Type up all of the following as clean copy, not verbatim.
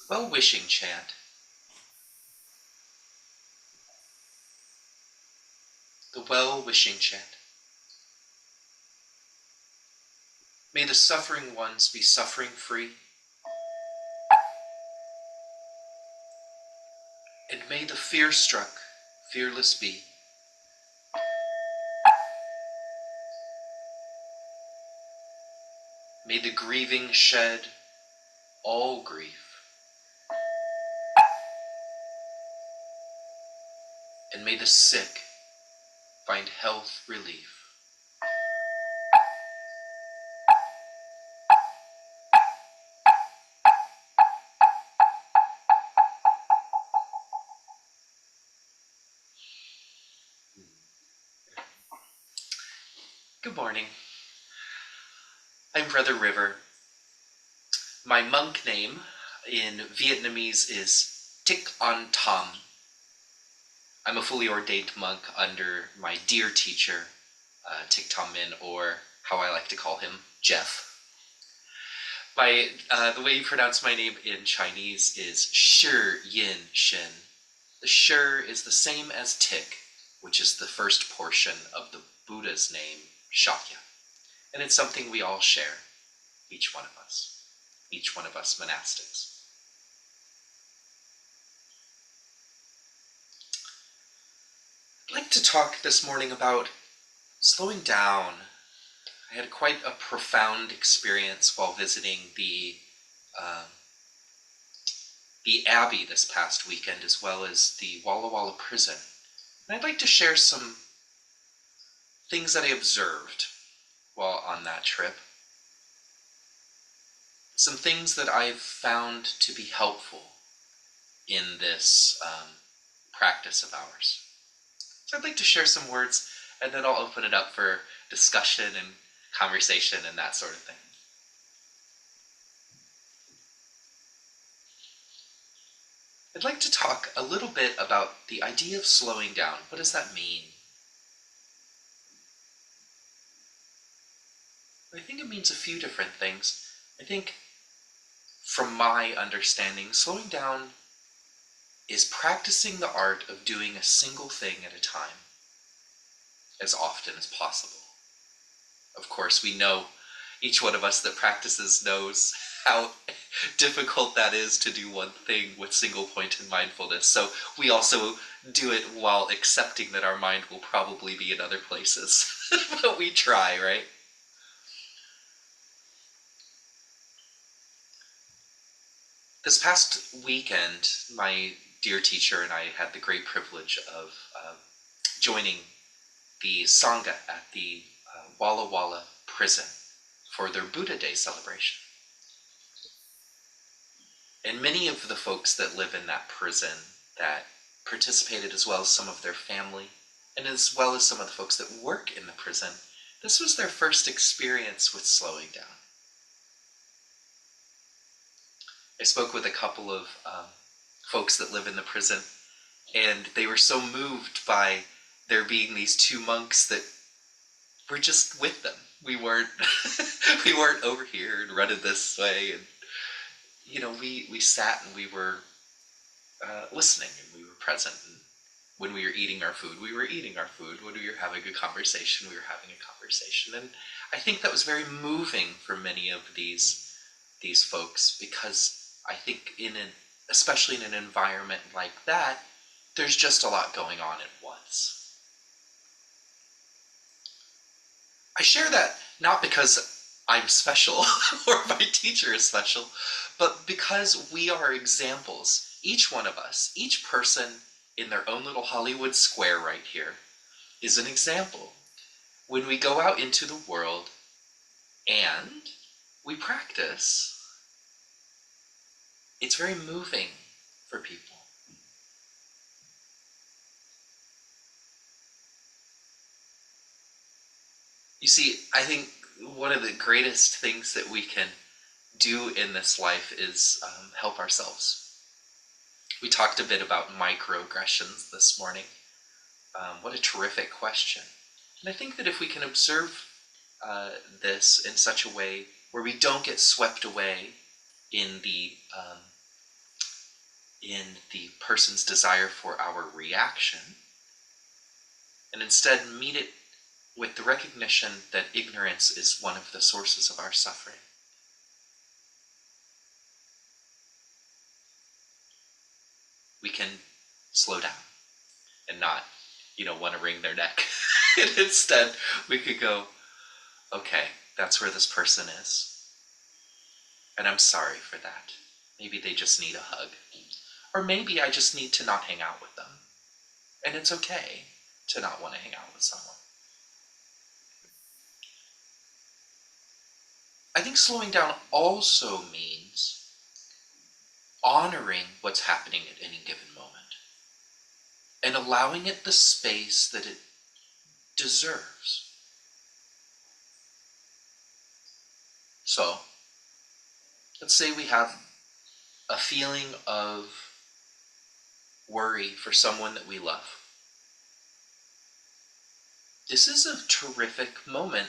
Well-wishing chant. The well-wishing chant. May the suffering ones be suffering-free, and may the fear-struck fearless be. May the grieving shed all grief, and may the sick find health relief. Good morning. I'm Brother River. My monk name in Vietnamese is Tik On Tam. I'm a fully ordained monk under my dear teacher, Tik Tom Min, or how I like to call him, Jeff. The way you pronounce my name in Chinese is Yinxin. The Shi is the same as Tik, which is the first portion of the Buddha's name, Shakya. And it's something we all share, each one of us monastics. I'd like to talk this morning about slowing down. I had quite a profound experience while visiting the Abbey this past weekend, as well as the Walla Walla prison. And I'd like to share some things that I observed while on that trip. Some things that I've found to be helpful in this practice of ours. So I'd like to share some words, and then I'll open it up for discussion and conversation and that sort of thing. I'd like to talk a little bit about the idea of slowing down. What does that mean? I think it means a few different things. I think, from my understanding, slowing down is practicing the art of doing a single thing at a time, as often as possible. Of course, we know, each one of us that practices knows how difficult that is to do one thing with single point in mindfulness. So we also do it while accepting that our mind will probably be in other places. But we try, right? This past weekend, my dear teacher and I had the great privilege of joining the Sangha at the Walla Walla prison for their Buddha Day celebration. And many of the folks that live in that prison that participated, as well as some of their family, and as well as some of the folks that work in the prison, this was their first experience with slowing down. I spoke with a couple of folks that live in the prison, and they were so moved by there being these two monks that were just with them. We weren't we weren't over here and running this way, and we sat and we were listening, and we were present. And when we were eating our food, we were eating our food. When we were having a conversation, we were having a conversation. And I think that was very moving for many of these folks, because I think especially in an environment like that, there's just a lot going on at once. I share that not because I'm special or my teacher is special, but because we are examples. Each one of us, each person in their own little Hollywood square right here is an example. When we go out into the world and we practice, it's very moving for people. You see, I think one of the greatest things that we can do in this life is help ourselves. We talked a bit about microaggressions this morning. What a terrific question. And I think that if we can observe this in such a way where we don't get swept away in the in the person's desire for our reaction, and instead meet it with the recognition that ignorance is one of the sources of our suffering. We can slow down and not, want to wring their neck. And instead, we could go, okay, that's where this person is. And I'm sorry for that. Maybe they just need a hug. Or maybe I just need to not hang out with them. And it's okay to not want to hang out with someone. I think slowing down also means honoring what's happening at any given moment and allowing it the space that it deserves. So, let's say we have a feeling of worry for someone that we love. This is a terrific moment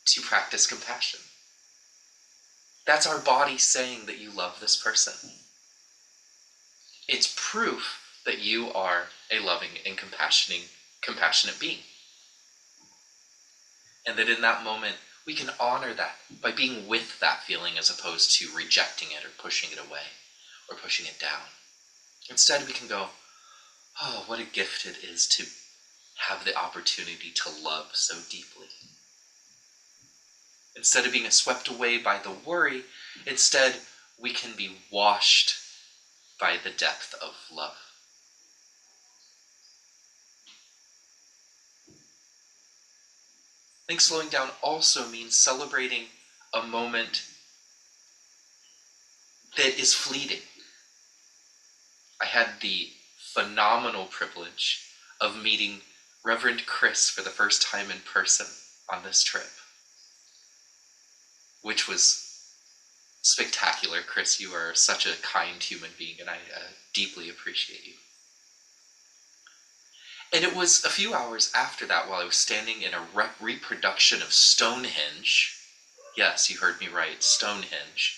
to practice compassion. That's our body saying that you love this person. It's proof that you are a loving and compassionate being. And that in that moment, we can honor that by being with that feeling as opposed to rejecting it or pushing it away or pushing it down. Instead, we can go, oh, what a gift it is to have the opportunity to love so deeply. Instead of being swept away by the worry, instead, we can be washed by the depth of love. I think slowing down also means celebrating a moment that is fleeting. I had the phenomenal privilege of meeting Reverend Chris for the first time in person on this trip, which was spectacular. Chris, you are such a kind human being, and I deeply appreciate you. And it was a few hours after that, while I was standing in a reproduction of Stonehenge, yes, you heard me right, Stonehenge,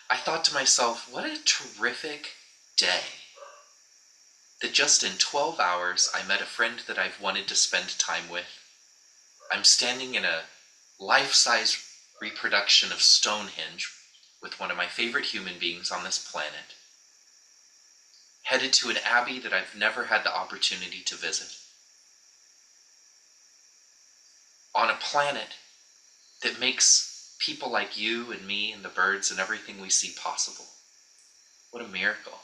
I thought to myself, what a terrific day. That just in 12 hours, I met a friend that I've wanted to spend time with. I'm standing in a life-size reproduction of Stonehenge with one of my favorite human beings on this planet, headed to an abbey that I've never had the opportunity to visit, on a planet that makes people like you and me and the birds and everything we see possible. What a miracle.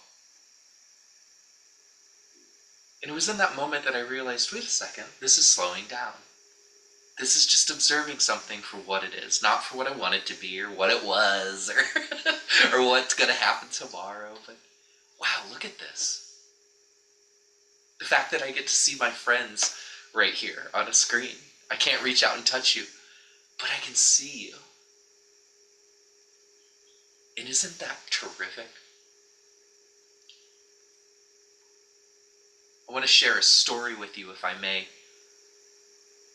And it was in that moment that I realized, wait a second, this is slowing down. This is just observing something for what it is, not for what I want it to be or what it was or, or what's going to happen tomorrow. But wow, look at this. The fact that I get to see my friends right here on a screen. I can't reach out and touch you, but I can see you. And isn't that terrific? I want to share a story with you, if I may,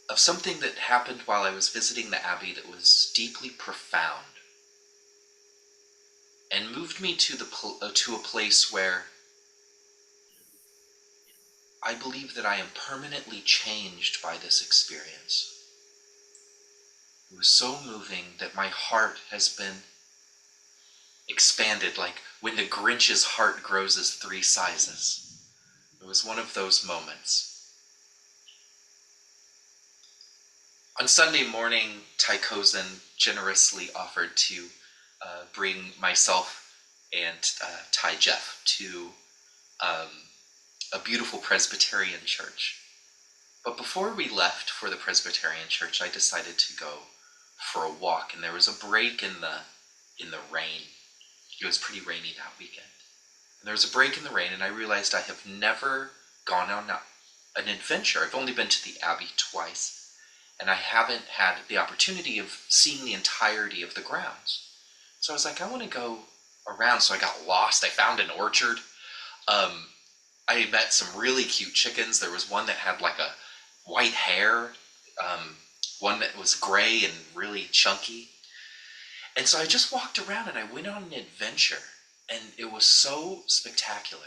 of something that happened while I was visiting the Abbey that was deeply profound and moved me to a place where I believe that I am permanently changed by this experience. It was so moving that my heart has been expanded like when the Grinch's heart grows as 3 sizes. It was one of those moments. On Sunday morning, Ty Cozen generously offered to bring myself and Ty Jeff to a beautiful Presbyterian church. But before we left for the Presbyterian church, I decided to go for a walk, and there was a break in the rain. It was pretty rainy that weekend. And there was a break in the rain, and I realized I have never gone on an adventure. I've only been to the Abbey twice, and I haven't had the opportunity of seeing the entirety of the grounds. So I was like, I want to go around. So I got lost. I found an orchard. I met some really cute chickens. There was one that had like a white hair, one that was gray and really chunky. And so I just walked around and I went on an adventure. And it was so spectacular.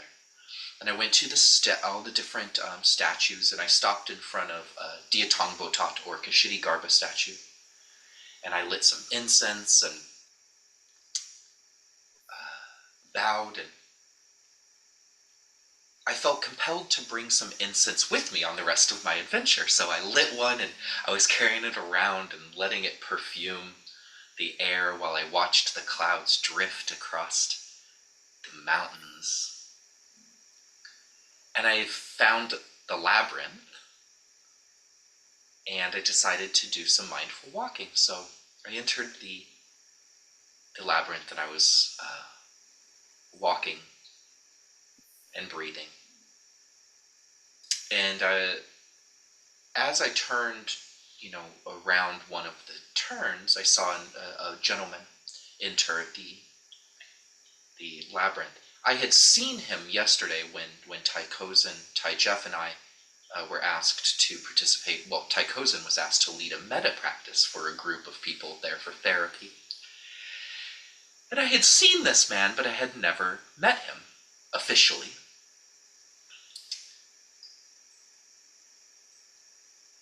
And I went to all the different statues, and I stopped in front of Diatong Botat, or Kashidi Garba statue, and I lit some incense and bowed, and I felt compelled to bring some incense with me on the rest of my adventure. So I lit one, and I was carrying it around and letting it perfume the air while I watched the clouds drift across the mountains. And I found the labyrinth, and I decided to do some mindful walking. So I entered the labyrinth, and I was walking and breathing. And as I turned, around one of the turns, I saw a gentleman enter the labyrinth. I had seen him yesterday when Tai Jeff, and I were asked to participate. Well, Tai Kozin was asked to lead a metta practice for a group of people there for therapy. And I had seen this man, but I had never met him officially.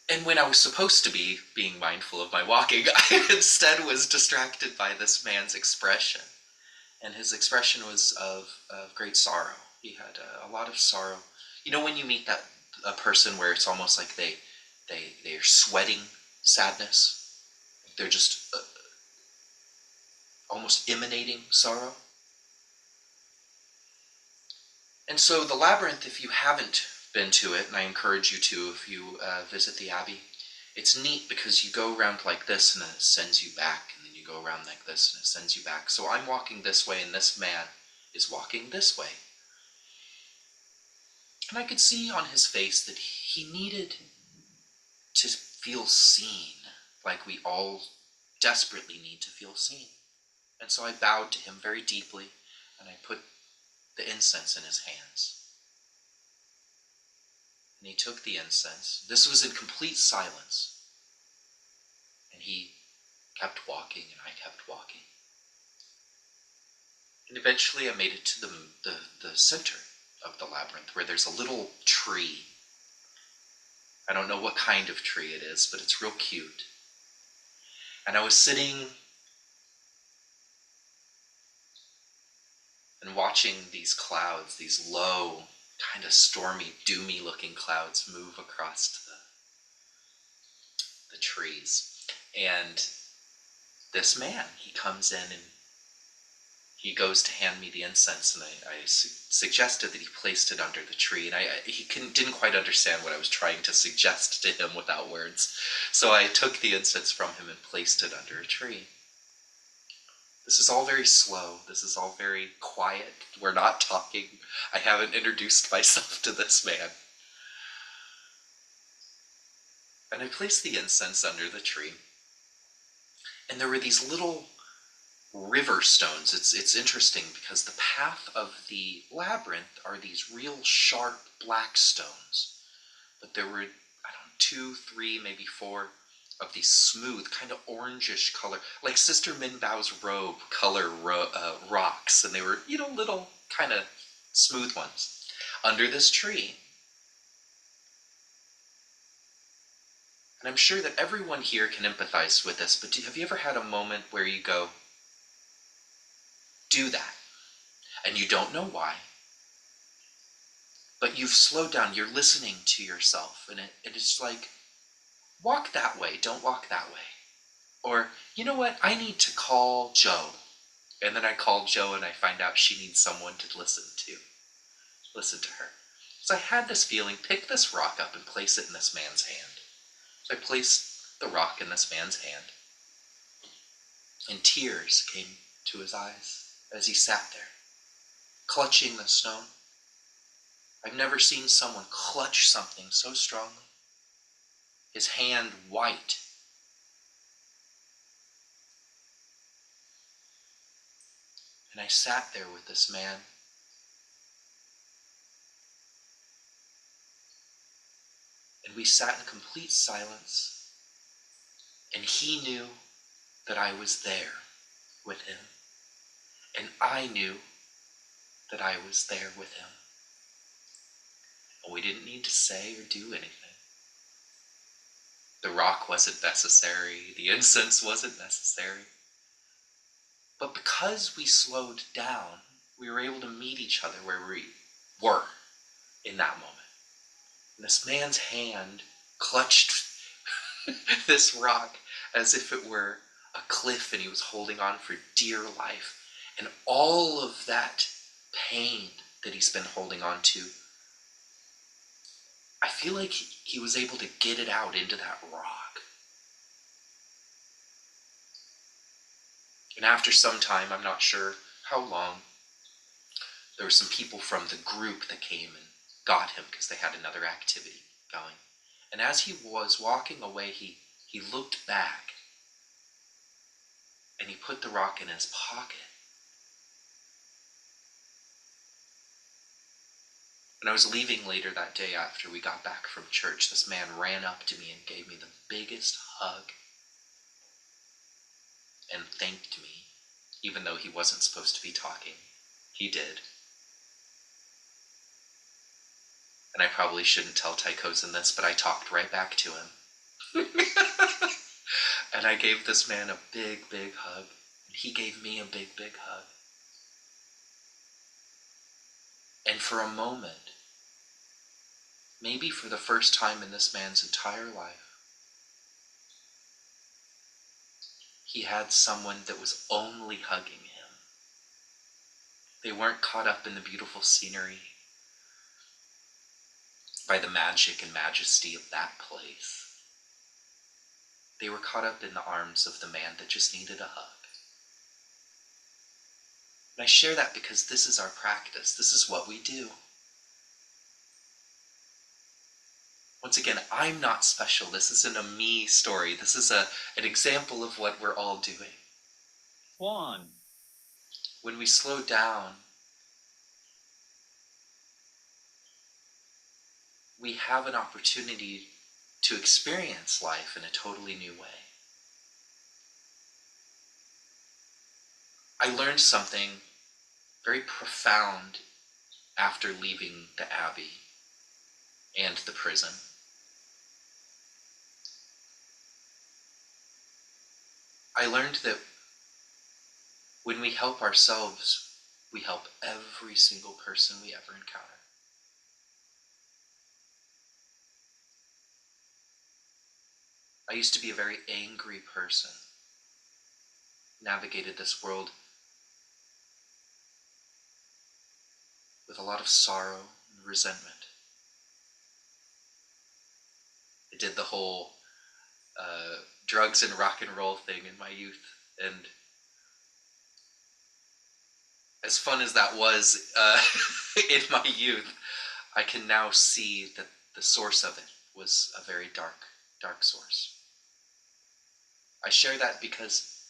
And when I was supposed to be being mindful of my walking, I instead was distracted by this man's expression. And his expression was of great sorrow. He had a lot of sorrow. You know, when you meet a person where it's almost like they're sweating sadness, they're just almost emanating sorrow. And so the labyrinth, if you haven't been to it, and I encourage you to if you visit the Abbey, it's neat because you go around like this and then it sends you back, and then you go around like this and it sends you back. So I'm walking this way and this man is walking this way. And I could see on his face that he needed to feel seen, like we all desperately need to feel seen. And so I bowed to him very deeply, and I put the incense in his hands. And he took the incense. This was in complete silence. And he kept walking, and I kept walking. And eventually I made it to the center of the labyrinth, where there's a little tree. I don't know what kind of tree it is, but it's real cute. And I was sitting and watching these clouds, these low, kind of stormy, doomy looking clouds move across the trees. And this man, he comes in and he goes to hand me the incense, and I suggested that he placed it under the tree, and he didn't quite understand what I was trying to suggest to him without words. So I took the incense from him and placed it under a tree. This is all very slow. This is all very quiet. We're not talking. I haven't introduced myself to this man. And I placed the incense under the tree. And there were these little river stones. It's interesting because the path of the labyrinth are these real sharp black stones. But there were, I don't know, 2, 3, maybe 4 of these smooth, kind of orangish color, like Sister Minbao's robe color rocks. And they were, little kind of smooth ones under this tree. And I'm sure that everyone here can empathize with this, but have you ever had a moment where you go, do that, and you don't know why, but you've slowed down, you're listening to yourself, and it's like, walk that way, don't walk that way. Or, you know what, I need to call Joe. And then I call Joe and I find out she needs someone to listen to her. So I had this feeling, pick this rock up and place it in this man's hand. So I placed the rock in this man's hand, and tears came to his eyes as he sat there, clutching the stone. I've never seen someone clutch something so strongly. His hand white. And I sat there with this man. And we sat in complete silence. And he knew that I was there with him. And I knew that I was there with him. And we didn't need to say or do anything. The rock wasn't necessary. The incense wasn't necessary. But because we slowed down, we were able to meet each other where we were in that moment. And this man's hand clutched this rock as if it were a cliff and he was holding on for dear life. And all of that pain that he's been holding on to, I feel like he was able to get it out into that rock. And after some time, I'm not sure how long, there were some people from the group that came and got him because they had another activity going. And as he was walking away, he looked back and he put the rock in his pocket. When I was leaving later that day after we got back from church, this man ran up to me and gave me the biggest hug and thanked me, even though he wasn't supposed to be talking. He did. And I probably shouldn't tell Tychosin this, but I talked right back to him. And I gave this man a big, big hug. And he gave me a big, big hug. And for a moment, maybe for the first time in this man's entire life, he had someone that was only hugging him. They weren't caught up in the beautiful scenery, by the magic and majesty of that place. They were caught up in the arms of the man that just needed a hug. And I share that because this is our practice. This is what we do. Once again, I'm not special. This isn't a me story. This is an example of what we're all doing. One. When we slow down, we have an opportunity to experience life in a totally new way. I learned something very profound after leaving the Abbey and the prison. I learned that when we help ourselves, we help every single person we ever encounter. I used to be a very angry person, navigated this world with a lot of sorrow and resentment. I did the whole drugs and rock and roll thing in my youth, and as fun as that was in my youth, I can now see that the source of it was a very dark, dark source. I share that because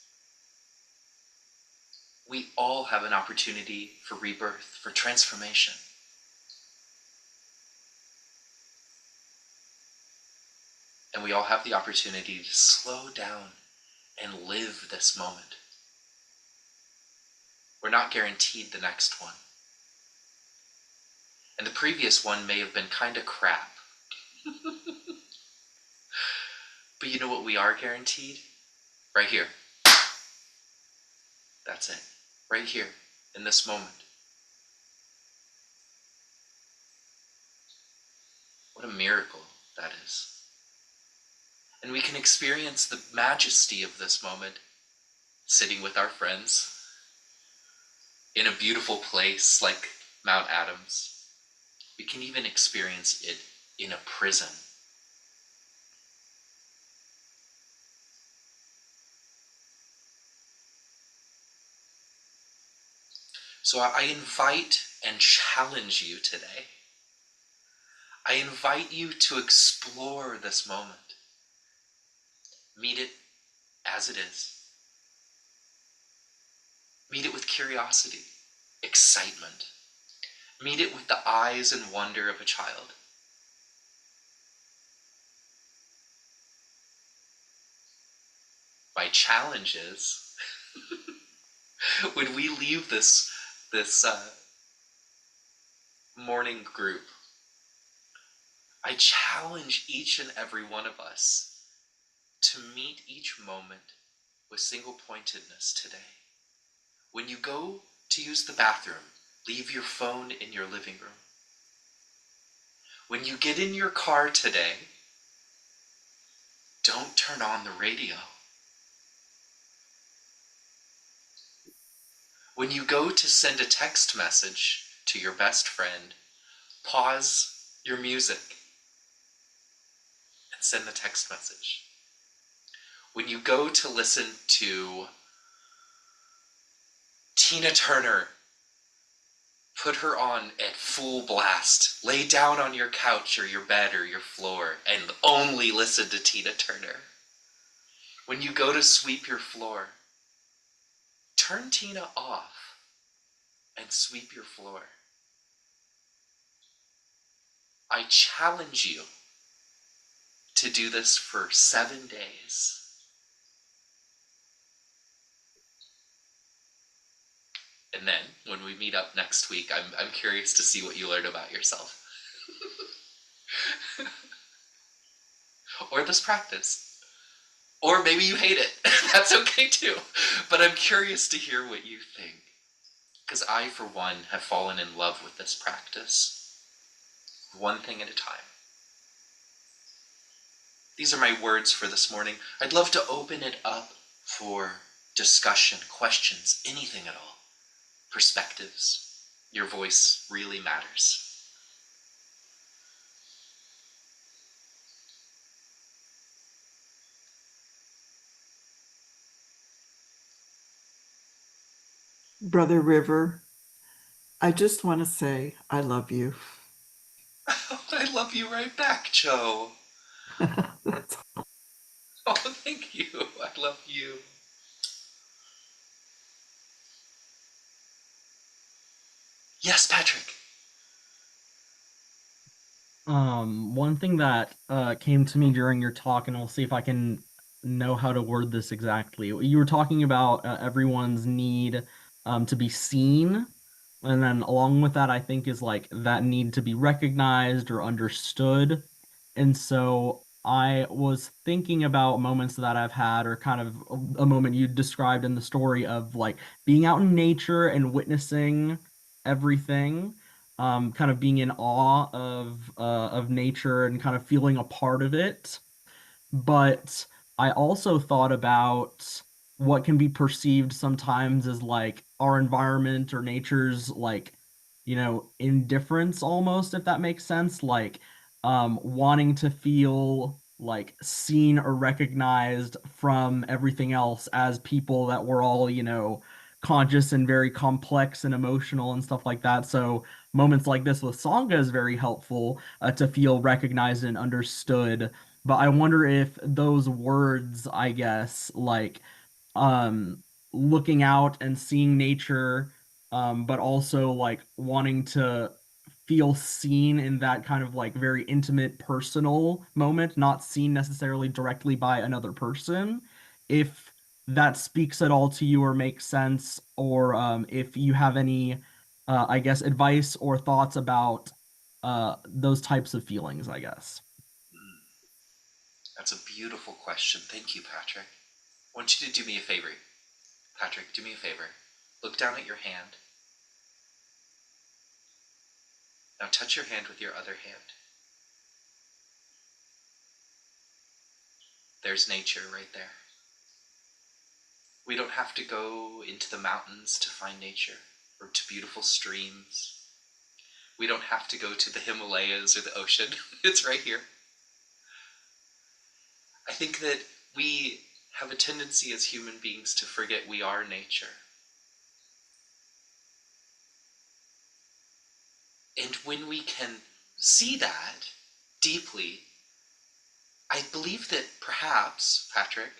we all have an opportunity for rebirth, for transformation. And we all have the opportunity to slow down and live this moment. We're not guaranteed the next one. And the previous one may have been kind of crap. But you know what we are guaranteed? Right here. That's it. Right here, in this moment. What a miracle that is. And we can experience the majesty of this moment sitting with our friends in a beautiful place like Mount Adams. We can even experience it in a prison. So I invite and challenge you today. I invite you to explore this moment. Meet it as it is. Meet it with curiosity, excitement. Meet it with the eyes and wonder of a child. My challenge is, when we leave this morning group, I challenge each and every one of us to meet each moment with single-pointedness today. When you go to use the bathroom, leave your phone in your living room. When you get in your car today, don't turn on the radio. When you go to send a text message to your best friend, pause your music and send the text message. When you go to listen to Tina Turner, put her on at full blast. Lay down on your couch or your bed or your floor and only listen to Tina Turner. When you go to sweep your floor, turn Tina off and sweep your floor. I challenge you to do this for 7 days. And then, when we meet up next week, I'm curious to see what you learn about yourself. Or this practice. Or maybe you hate it. That's okay too. But I'm curious to hear what you think. Because I, for one, have fallen in love with this practice. One thing at a time. These are my words for this morning. I'd love to open it up for discussion, questions, anything at all. Perspectives. Your voice really matters. Brother River, I just want to say I love you. I love you right back, Joe. That's Oh, thank you. I love you. Yes, Patrick. One thing that came to me during your talk, and we'll see if I can know how to word this exactly. You were talking about everyone's need to be seen, and then along with that, I think is like that need to be recognized or understood. And so I was thinking about moments that I've had, or kind of a moment you described in the story of like being out in nature and witnessing everything, kind of being in awe of nature and kind of feeling a part of it. But I also thought about what can be perceived sometimes as like our environment or nature's like, indifference almost, if that makes sense. Like wanting to feel like seen or recognized from everything else as people that we're all, conscious and very complex and emotional and stuff like that. So moments like this with Sangha is very helpful to feel recognized and understood. But I wonder if those words, I guess, like um looking out and seeing nature, but also like wanting to feel seen in that kind of like very intimate personal moment, not seen necessarily directly by another person, if that speaks at all to you or makes sense, or if you have any I guess advice or thoughts about those types of feelings, I guess. That's a beautiful question. Thank you, Patrick. I want you to do me a favor. Patrick, do me a favor. Look down at your hand. Now touch your hand with your other hand. There's nature right there. We don't have to go into the mountains to find nature or to beautiful streams. We don't have to go to the Himalayas or the ocean. It's right here. I think that we have a tendency as human beings to forget we are nature. And when we can see that deeply, I believe that perhaps, Patrick,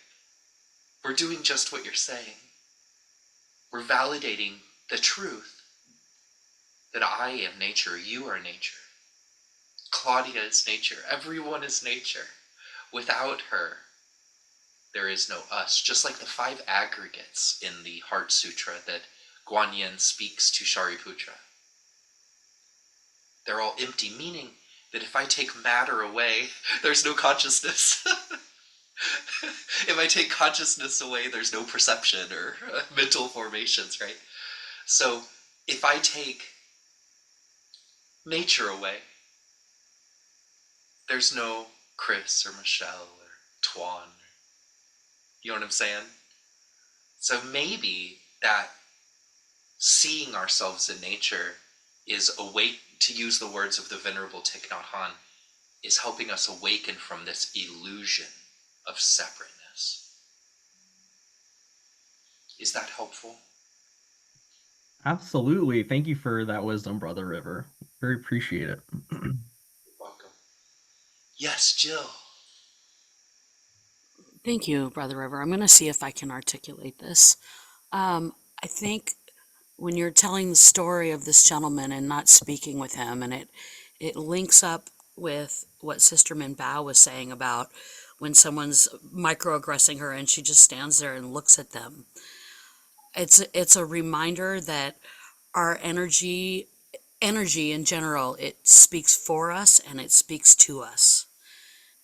we're doing just what you're saying. We're validating the truth that I am nature, you are nature. Claudia is nature, everyone is nature. Without her, there is no us. Just like the 5 aggregates in the Heart Sutra that Guanyin speaks to Shariputra. they're all empty, meaning that if I take matter away, there's no consciousness. If I take consciousness away, there's no perception or mental formations, right? So if I take nature away, there's no Chris or Michelle or Tuan. You know what I'm saying? So maybe that seeing ourselves in nature is to use the words of the Venerable Thich Nhat Hanh, is helping us awaken from this illusion of separateness. Is that helpful? Absolutely. Thank you for that wisdom, Brother River. Very appreciate it. You're welcome. Yes, Jill. Thank you, Brother River. I'm going to see if I can articulate this. I think when you're telling the story of this gentleman and not speaking with him, and it links up with what Sister Min Bao was saying about when someone's microaggressing her and she just stands there and looks at them. It's a reminder that our energy in general, it speaks for us and it speaks to us.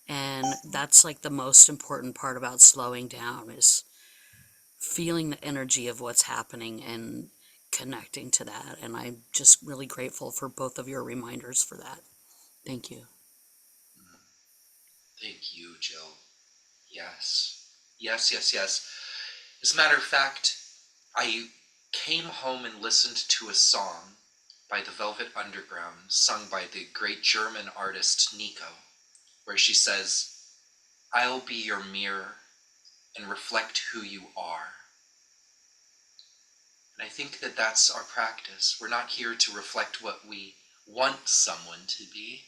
And that's like the most important part about slowing down, is feeling the energy of what's happening and connecting to that. And I'm just really grateful for both of your reminders for that. Thank you. Thank you, Jill. Yes. Yes, yes, yes. As a matter of fact, I came home and listened to a song by the Velvet Underground, sung by the great German artist Nico, where she says, "I'll be your mirror and reflect who you are." And I think that that's our practice. We're not here to reflect what we want someone to be,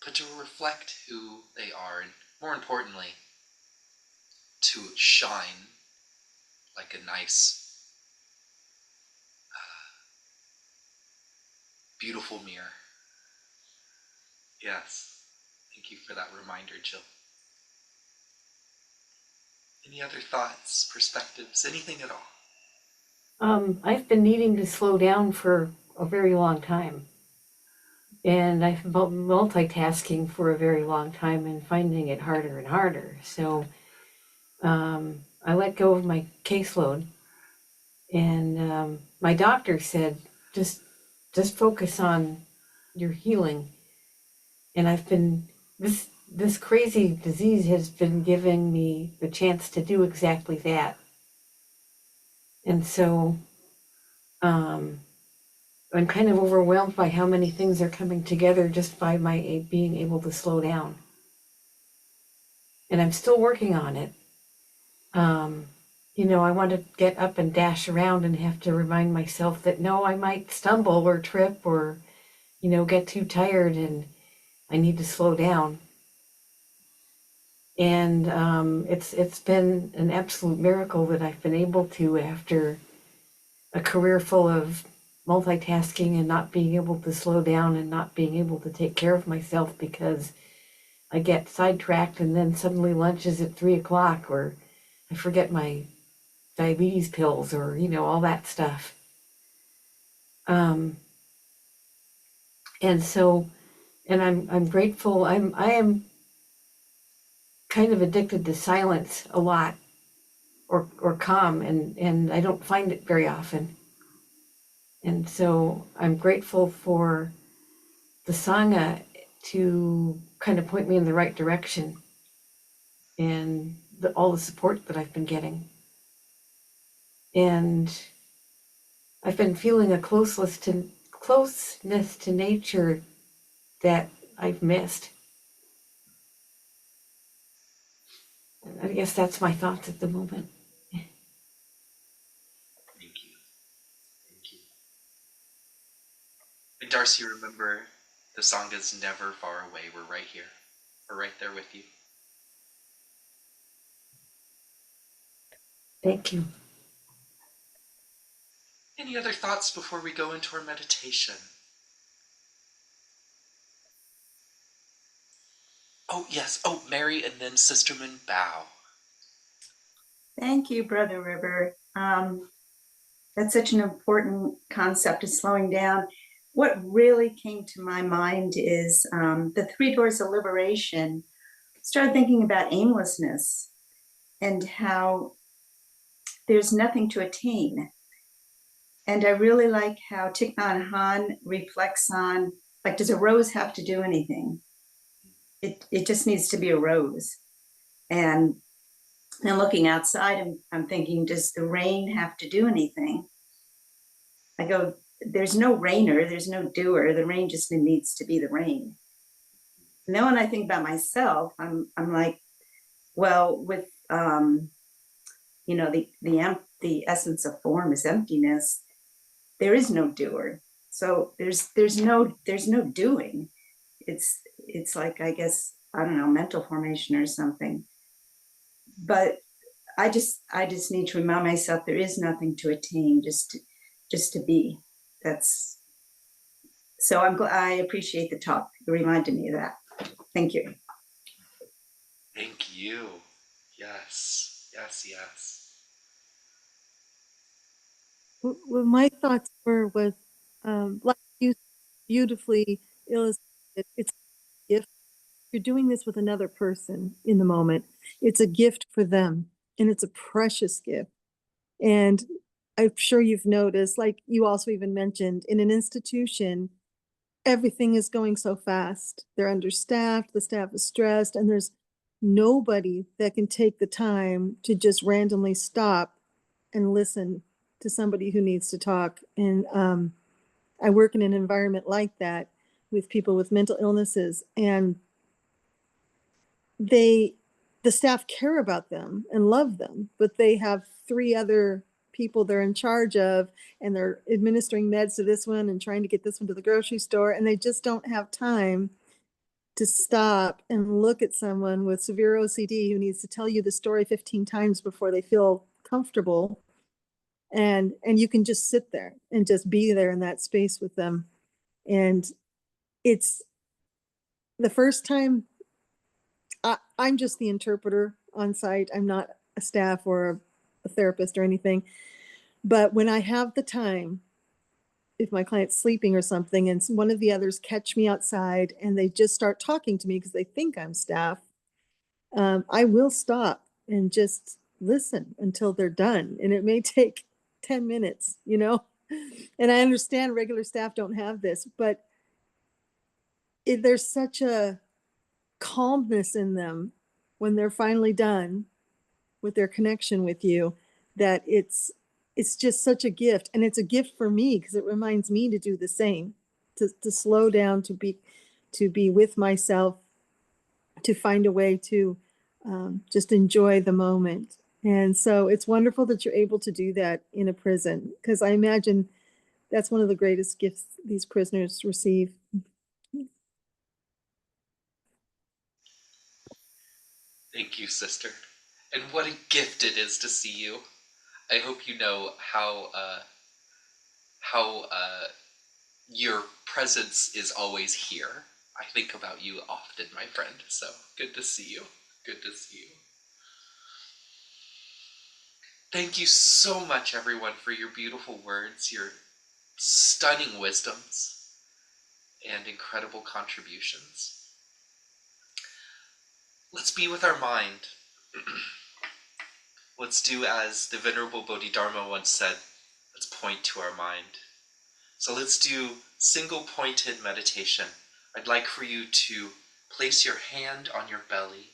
but to reflect who they are, and more importantly, to shine like a nice, beautiful mirror. Yes. Thank you for that reminder, Jill. Any other thoughts, perspectives, anything at all? I've been needing to slow down for a very long time. And I've been multitasking for a very long time and finding it harder and harder. So I let go of my caseload. And my doctor said, just focus on your healing. And I've been, this crazy disease has been giving me the chance to do exactly that. And so I'm kind of overwhelmed by how many things are coming together just by my being able to slow down. And I'm still working on it. I want to get up and dash around and have to remind myself that no, I might stumble or trip or, get too tired and I need to slow down. And it's been an absolute miracle that I've been able to, after a career full of multitasking and not being able to slow down and not being able to take care of myself because I get sidetracked and then suddenly lunch is at 3:00 or I forget my diabetes pills or, all that stuff. And so, and I'm grateful. I am kind of addicted to silence a lot, or calm, and I don't find it very often. And so I'm grateful for the Sangha to kind of point me in the right direction, and all the support that I've been getting. And I've been feeling a closeness to nature that I've missed. I guess that's my thoughts at the moment. Thank you. Thank you. And Darcy, remember, the Sangha's never far away. We're right here. We're right there with you. Thank you. Any other thoughts before we go into our meditation? Oh, yes. Oh, Mary and then Sister Min Bao. Thank you, Brother River. That's such an important concept of slowing down. what really came to my mind is the three doors of liberation. Started thinking about aimlessness and how there's nothing to attain. And I really like how Thich Nhat Hanh reflects on, like, does a rose have to do anything? It just needs to be a rose. And then looking outside, I'm thinking, does the rain have to do anything? I go, there's no rainer, there's no doer. The rain just needs to be the rain. And then when I think about myself, I'm like, well, with the essence of form is emptiness. There is no doer. So there's no doing. It's like, I guess, I don't know, mental formation or something. But I just need to remind myself there is nothing to attain, just to be. That's so I appreciate the talk. It reminded me of that. Thank you. Thank you. Yes, yes, yes. Well, my thoughts were with, like you beautifully illustrated, it's a gift. You're doing this with another person in the moment. It's a gift for them, and it's a precious gift. And I'm sure you've noticed, like you also even mentioned, in an institution, everything is going so fast. They're understaffed, the staff is stressed, and there's nobody that can take the time to just randomly stop and listen to somebody who needs to talk. And I work in an environment like that with people with mental illnesses, and the staff care about them and love them, but they have three other people they're in charge of, and they're administering meds to this one and trying to get this one to the grocery store, and they just don't have time to stop and look at someone with severe OCD who needs to tell you the story 15 times before they feel comfortable. And you can just sit there and just be there in that space with them. And it's the first time I'm just the interpreter on site. I'm not a staff or a therapist or anything. But when I have the time, if my client's sleeping or something, and one of the others catch me outside and they just start talking to me because they think I'm staff, I will stop and just listen until they're done. And it may take 10 minutes, you know? And I understand regular staff don't have this, but there's such a calmness in them when they're finally done with their connection with you that it's just such a gift. And it's a gift for me because it reminds me to do the same, to slow down, to be with myself, to find a way to just enjoy the moment. And so it's wonderful that you're able to do that in a prison, because I imagine that's one of the greatest gifts these prisoners receive. Thank you, sister. And what a gift it is to see you. I hope you know how your presence is always here. I think about you often, my friend. So good to see you. Good to see you. Thank you so much, everyone, for your beautiful words, your stunning wisdoms, and incredible contributions. Let's be with our mind. Let's do as the Venerable Bodhidharma once said, let's point to our mind. So let's do single-pointed meditation. I'd like for you to place your hand on your belly.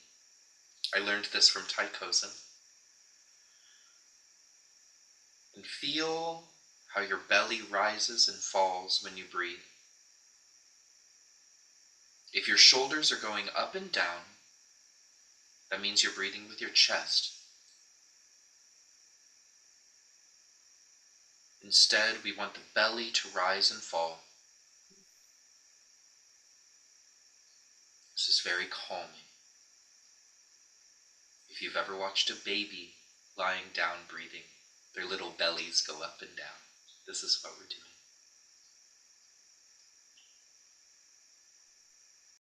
I learned this from Tai Kozen. And feel how your belly rises and falls when you breathe. If your shoulders are going up and down, that means you're breathing with your chest. Instead, we want the belly to rise and fall. This is very calming. If you've ever watched a baby lying down breathing, their little bellies go up and down. This is what we're doing.